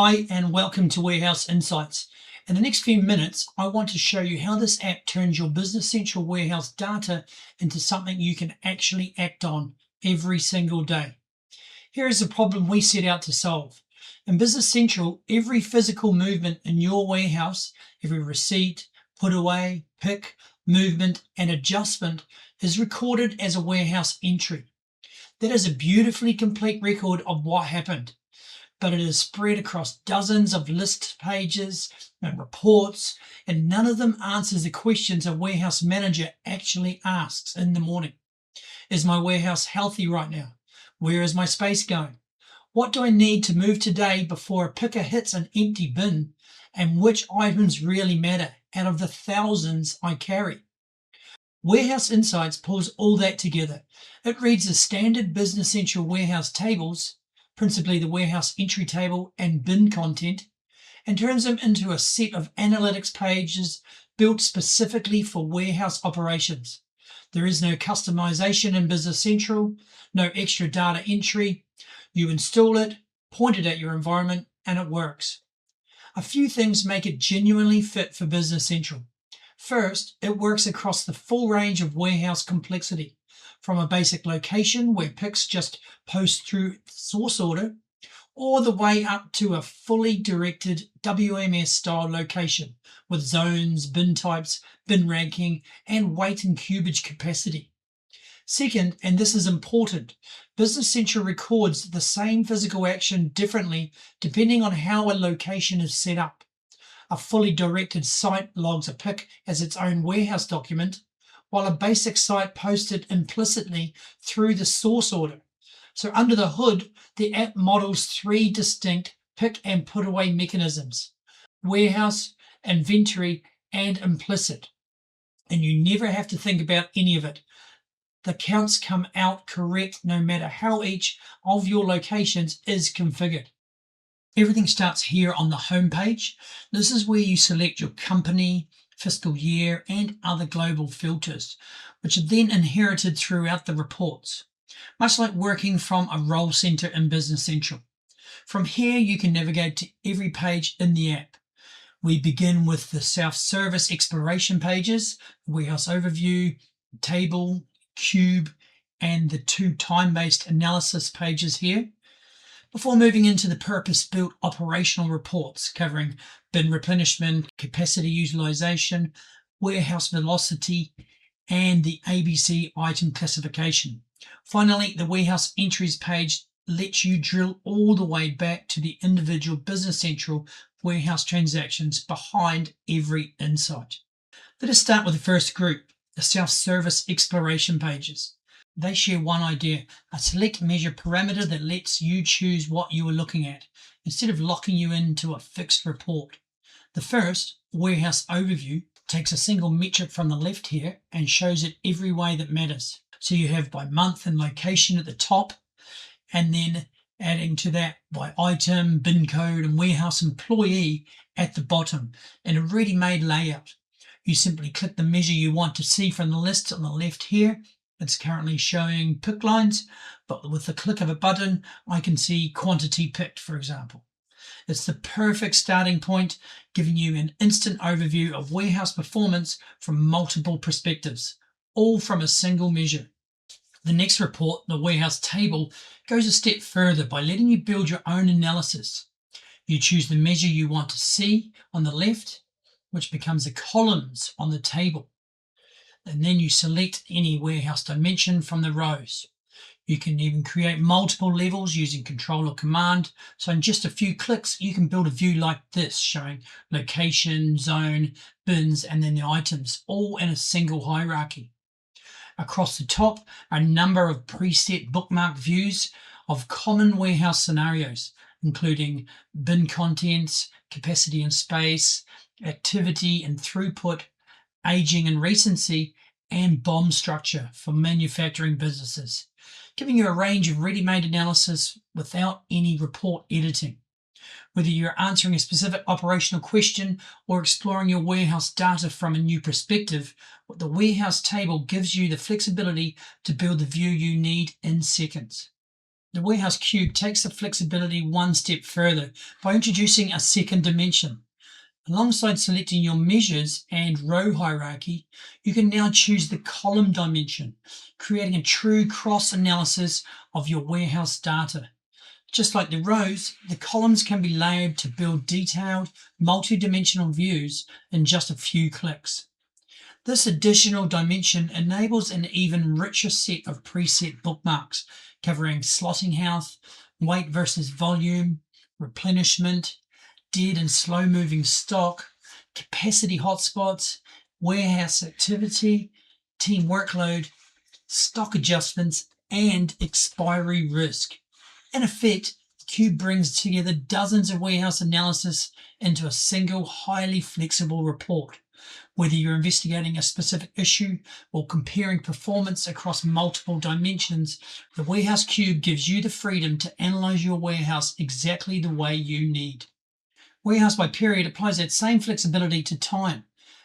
Hi and welcome to Warehouse Insights. In the next few minutes, I want to show you how this app turns your Business Central warehouse data into something you can actually act on every single day. Here is the problem we set out to solve. In Business Central, every physical movement in your warehouse, every receipt, put away, pick, movement, and adjustment is recorded as a warehouse entry. That is a beautifully complete record of what happened, but it is spread across dozens of list pages and reports, and none of them answers the questions a warehouse manager actually asks in the morning. Is my warehouse healthy right now? Where is my space going? What do I need to move today before a picker hits an empty bin? And which items really matter out of the thousands I carry? Warehouse Insights pulls all that together. It reads the standard Business Central warehouse tables, principally the warehouse entry table and bin content, and turns them into a set of analytics pages built specifically for warehouse operations. There is no customization in Business Central, no extra data entry. You install it, point it at your environment, and it works. A few things make it genuinely fit for Business Central. First, it works across the full range of warehouse complexity, from a basic location where picks just post through source order, all the way up to a fully directed WMS style location with zones, bin types, bin ranking, and weight and cubage capacity. Second, and this is important, Business Central records the same physical action differently depending on how a location is set up. A fully directed site logs a pick as its own warehouse document, while a basic site posts it implicitly through the source order. So under the hood, the app models three distinct pick and put away mechanisms: warehouse, inventory, and implicit. And you never have to think about any of it. The counts come out correct no matter how each of your locations is configured. Everything starts here on the home page. This is where you select your company, fiscal year, and other global filters, which are then inherited throughout the reports, much like working from a role center in Business Central. From here, you can navigate to every page in the app. We begin with the self-service exploration pages, warehouse overview, table, cube, and the two time-based analysis pages here, before moving into the purpose-built operational reports covering bin replenishment, capacity utilization, warehouse velocity, and the ABC item classification. Finally, the warehouse entries page lets you drill all the way back to the individual Business Central warehouse transactions behind every insight. Let us start with the first group, the self-service exploration pages. They share one idea, a select measure parameter that lets you choose what you are looking at, instead of locking you into a fixed report. The first, warehouse overview, takes a single metric from the left here and shows it every way that matters. So you have by month and location at the top, and then adding to that by item, bin code, and warehouse employee at the bottom in a ready-made layout. You simply click the measure you want to see from the list on the left here. It's currently showing pick lines, but with the click of a button, I can see quantity picked, for example. It's the perfect starting point, giving you an instant overview of warehouse performance from multiple perspectives, all from a single measure. The next report, the warehouse table, goes a step further by letting you build your own analysis. You choose the measure you want to see on the left, which becomes the columns on the table. And then you select any warehouse dimension from the rows. You can even create multiple levels using Control or Command. So in just a few clicks, you can build a view like this, showing location, zone, bins, and then the items, all in a single hierarchy. Across the top are a number of preset bookmark views of common warehouse scenarios, including bin contents, capacity and space, activity and throughput, aging and recency, and BOM structure for manufacturing businesses, giving you a range of ready-made analysis without any report editing. Whether you're answering a specific operational question or exploring your warehouse data from a new perspective, the warehouse table gives you the flexibility to build the view you need in seconds. The warehouse cube takes the flexibility one step further by introducing a second dimension. Alongside selecting your measures and row hierarchy, you can now choose the column dimension, creating a true cross-analysis of your warehouse data. Just like the rows, the columns can be layered to build detailed, multi-dimensional views in just a few clicks. This additional dimension enables an even richer set of preset bookmarks covering slotting health, weight versus volume, replenishment, dead and slow moving stock, capacity hotspots, warehouse activity, team workload, stock adjustments, and expiry risk. In effect, Cube brings together dozens of warehouse analysis into a single, highly flexible report. Whether you're investigating a specific issue or comparing performance across multiple dimensions, the Warehouse Cube gives you the freedom to analyze your warehouse exactly the way you need. Warehouse by period applies that same flexibility to time,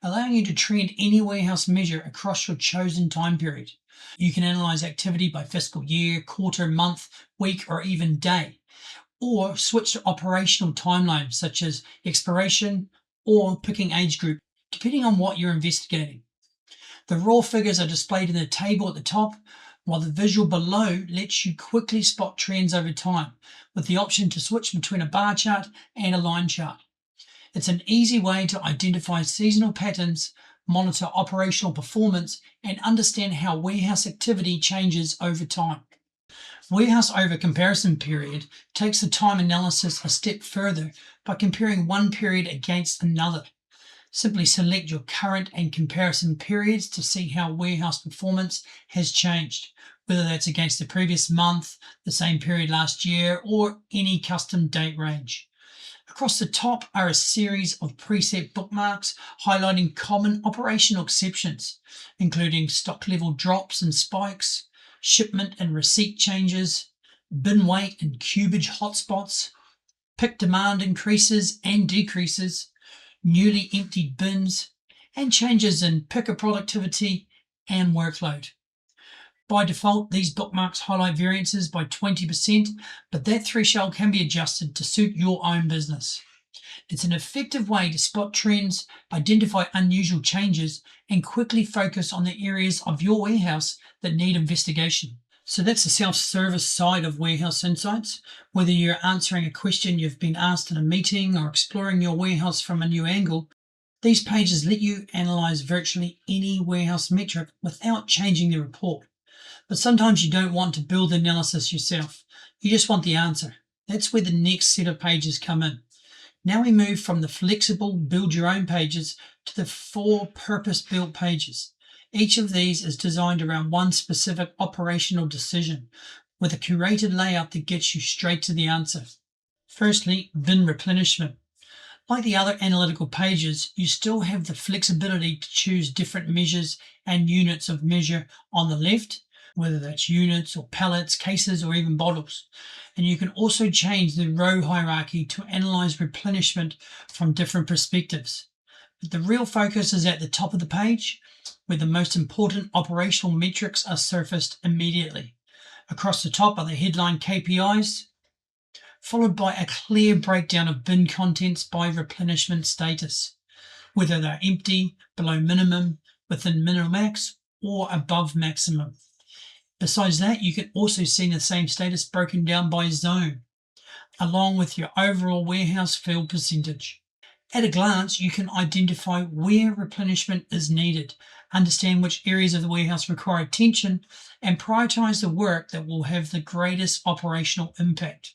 allowing you to trend any warehouse measure across your chosen time period. You can analyze activity by fiscal year, quarter, month, week, or even day, or switch to operational timelines such as expiration or picking age group, depending on what you're investigating. The raw figures are displayed in the table at the top, while the visual below lets you quickly spot trends over time, with the option to switch between a bar chart and a line chart. It's an easy way to identify seasonal patterns, monitor operational performance, and understand how warehouse activity changes over time. Warehouse over comparison period takes the time analysis a step further by comparing one period against another. Simply select your current and comparison periods to see how warehouse performance has changed, whether that's against the previous month, the same period last year, or any custom date range. Across the top are a series of preset bookmarks highlighting common operational exceptions, including stock level drops and spikes, shipment and receipt changes, bin weight and cubage hotspots, pick demand increases and decreases, newly emptied bins, and changes in picker productivity and workload. By default, these bookmarks highlight variances by 20%, but that threshold can be adjusted to suit your own business. It's an effective way to spot trends, identify unusual changes, and quickly focus on the areas of your warehouse that need investigation. So that's the self-service side of Warehouse Insights. Whether you're answering a question you've been asked in a meeting or exploring your warehouse from a new angle, these pages let you analyze virtually any warehouse metric without changing the report. But sometimes you don't want to build the analysis yourself. You just want the answer. That's where the next set of pages come in. Now we move from the flexible build your own pages to the 4 purpose-built pages. Each of these is designed around one specific operational decision, with a curated layout that gets you straight to the answer. Firstly, bin replenishment. Like the other analytical pages, you still have the flexibility to choose different measures and units of measure on the left, whether that's units or pallets, cases, or even bottles. And you can also change the row hierarchy to analyze replenishment from different perspectives. But the real focus is at the top of the page, where the most important operational metrics are surfaced immediately. Across the top are the headline KPIs, followed by a clear breakdown of bin contents by replenishment status, whether they're empty, below minimum, within max, or above maximum. Besides that, you can also see the same status broken down by zone, along with your overall warehouse fill percentage. At a glance, you can identify where replenishment is needed, understand which areas of the warehouse require attention, and prioritize the work that will have the greatest operational impact.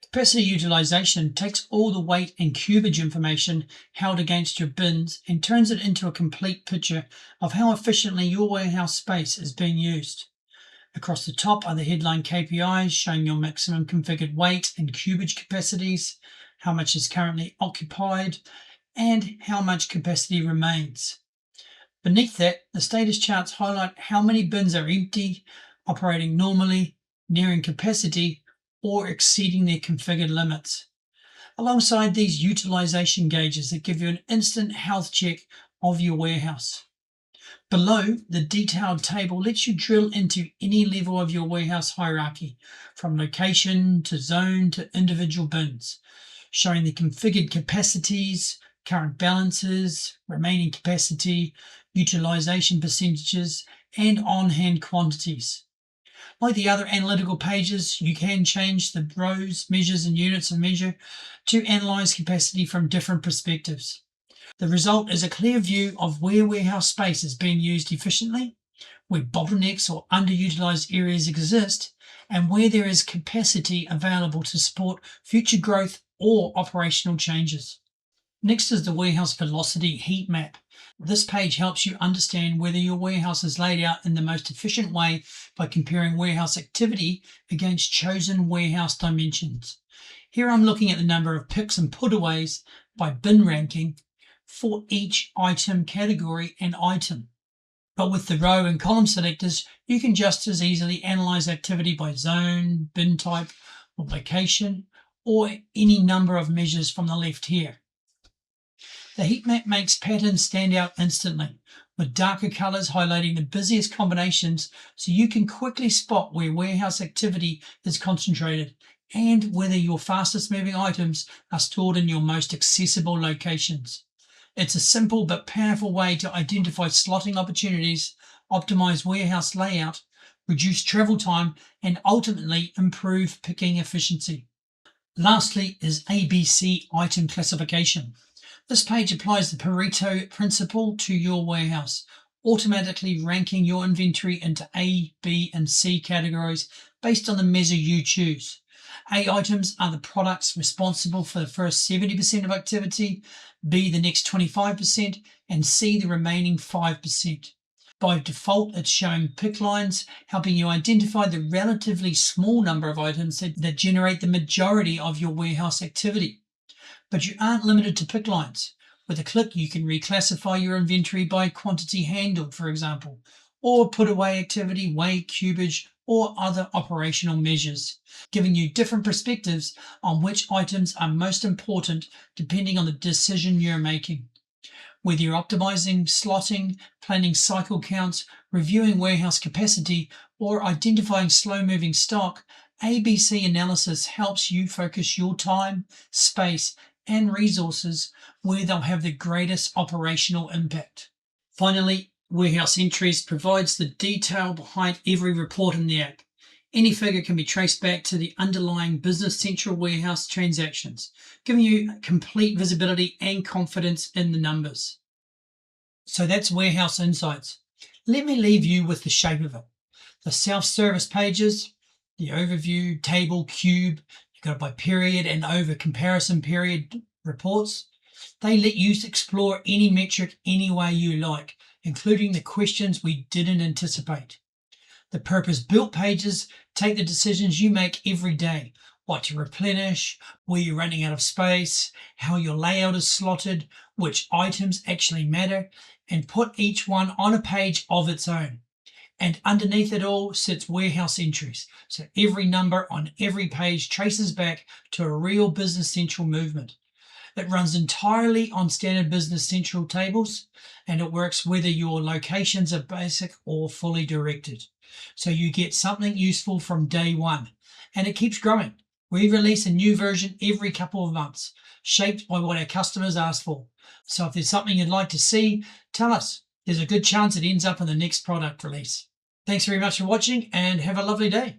Capacity utilization takes all the weight and cubage information held against your bins and turns it into a complete picture of how efficiently your warehouse space is being used. Across the top are the headline KPIs showing your maximum configured weight and cubage capacities, how much is currently occupied, and how much capacity remains. Beneath that, the status charts highlight how many bins are empty, operating normally, nearing capacity, or exceeding their configured limits. Alongside these utilization gauges that give you an instant health check of your warehouse. Below, the detailed table lets you drill into any level of your warehouse hierarchy, from location to zone to individual bins, showing the configured capacities, current balances, remaining capacity, utilization percentages, and on-hand quantities. Like the other analytical pages, you can change the rows, measures, and units of measure to analyze capacity from different perspectives. The result is a clear view of where warehouse space is being used efficiently, where bottlenecks or underutilized areas exist, and where there is capacity available to support future growth or operational changes. Next is the warehouse velocity heat map. This page helps you understand whether your warehouse is laid out in the most efficient way by comparing warehouse activity against chosen warehouse dimensions. Here I'm looking at the number of picks and putaways by bin ranking for each item category and item. But with the row and column selectors, you can just as easily analyze activity by zone, bin type, or location, or any number of measures from the left here. The heat map makes patterns stand out instantly, with darker colors highlighting the busiest combinations so you can quickly spot where warehouse activity is concentrated and whether your fastest moving items are stored in your most accessible locations. It's a simple but powerful way to identify slotting opportunities, optimize warehouse layout, reduce travel time, and ultimately improve picking efficiency. Lastly is ABC item classification. This page applies the Pareto principle to your warehouse, automatically ranking your inventory into A, B, and C categories based on the measure you choose. A items are the products responsible for the first 70% of activity, B the next 25%, and C the remaining 5%. By default, it's showing pick lines, helping you identify the relatively small number of items that generate the majority of your warehouse activity. But you aren't limited to pick lines. With a click, you can reclassify your inventory by quantity handled, for example, or put away activity, weight, cubage, or other operational measures, giving you different perspectives on which items are most important depending on the decision you're making. Whether you're optimizing, slotting, planning cycle counts, reviewing warehouse capacity, or identifying slow-moving stock, ABC analysis helps you focus your time, space, and resources where they'll have the greatest operational impact. Finally, Warehouse Entries provides the detail behind every report in the app. Any figure can be traced back to the underlying Business Central warehouse transactions, giving you complete visibility and confidence in the numbers. So that's Warehouse Insights. Let me leave you with the shape of it. The self-service pages, the overview, table, cube, you've got it by period and over comparison period reports. They let you explore any metric any way you like, including the questions we didn't anticipate. The purpose-built pages take the decisions you make every day, what to replenish, where you're running out of space, how your layout is slotted, which items actually matter, and put each one on a page of its own. And underneath it all sits Warehouse Entries, so every number on every page traces back to a real Business Central movement. It runs entirely on standard Business Central tables, and it works whether your locations are basic or fully directed. So you get something useful from day one, and it keeps growing. We release a new version every couple of months, shaped by what our customers ask for. So if there's something you'd like to see, tell us. There's a good chance it ends up in the next product release. Thanks very much for watching, and have a lovely day.